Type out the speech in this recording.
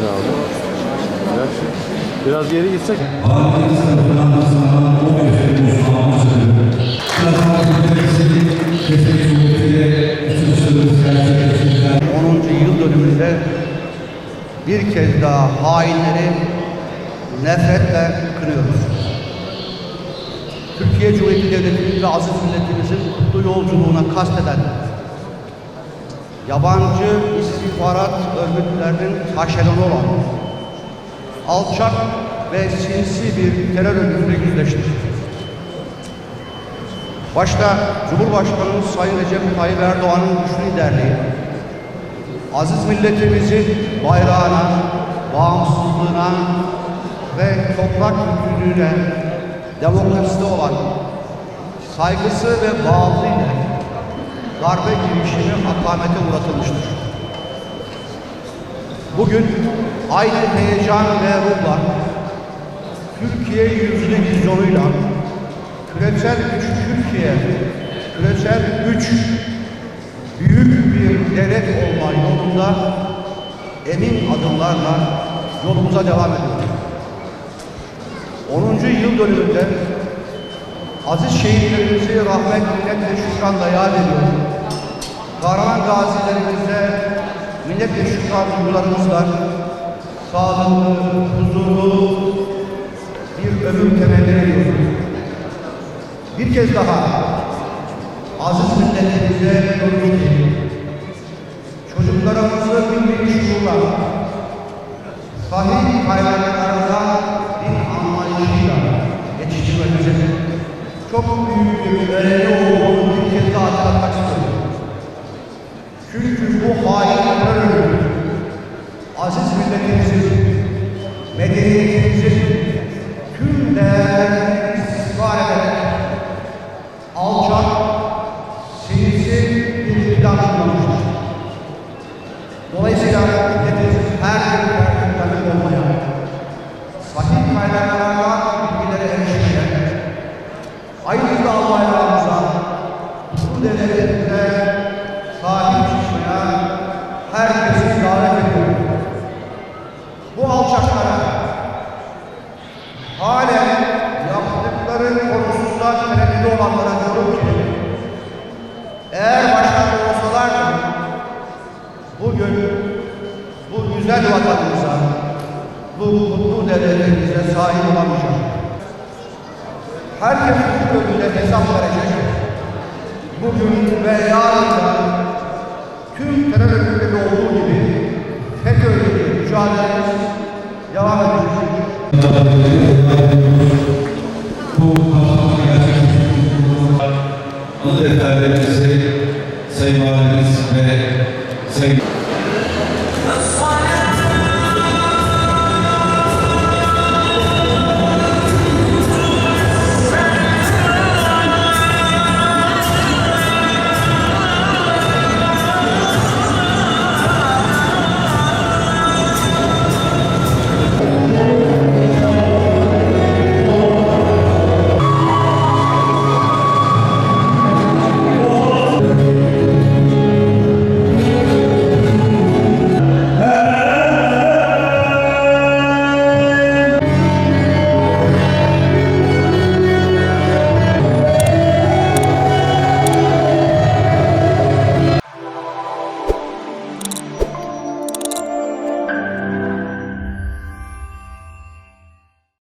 abi. Biraz geri gitsek. 10. yıl dönümünde bir kez daha hainleri nefretle kınıyoruz. Türkiye Cumhuriyeti Devleti'nin ve aziz milletimizin kutlu yolculuğuna kasteden yabancı istihbarat örgütlerinin taşeronu olan alçak ve sinsi bir terör örgütüyle yüzleştik. Başta Cumhurbaşkanımız Sayın Recep Tayyip Erdoğan'ın güçlü liderliği, aziz milletimizin bayrağına, bağımsızlığına ve toprak bütünlüğüne, demokraside olan saygısı ve bağlılığıyla darbe girişimi akamete uğratılmıştır. Bugün aynı heyecan ve ruhla, Türkiye yüzünü vizyonuyla, küresel güç Türkiye, küresel güç büyük bir devlet olma yolunda emin adımlarla yolumuza devam ediyoruz. 10. yıl dönümünde aziz şehitlerimizi rahmet, minnet ve şükranla yad ediyoruz. Kahraman gazilerimize minnet ve şükran duygularımızla sağlıklı, huzurlu bir ömür temenni ediyoruz. Bir kez daha aziz milletimize diyoruz ki çocuklarımızı milli şuurla, sahih kaynaklarına din anlayışıyla yetiştirmemize çok büyük bir önemi olduğunu bir kez daha hatırlatmak istiyorum. Çünkü bu hain terör örgütü aziz milletimizin, medeniyetimizin tüm değerlerini istismar ederek alçak, sinsi bir plan kullanmıştır. Dolayısıyla milletimizin her bir ferdi olmaya, sahih kaynaklarla bilgilere erişmeye, aynı bayrağımıza, bu devletimize sahip çıkmaya herkesi davet ediyor. Bu alçaklara halen yaptıkları konusunda tereddütlü olanlara diyorum ki eğer başarılı olsalardı bugün bu güzel vatanımıza, bu kutlu devletimize sahip olamayacak. Herkes bu bölümde hesap verecek. Bugün ve yarın da tüm terör örgütleri olduğu gibi FETÖ'yle mücadelemiz devam edecek. Bu kapsamda gerçekleştirilmiş Sayın Valimiz ve Sayın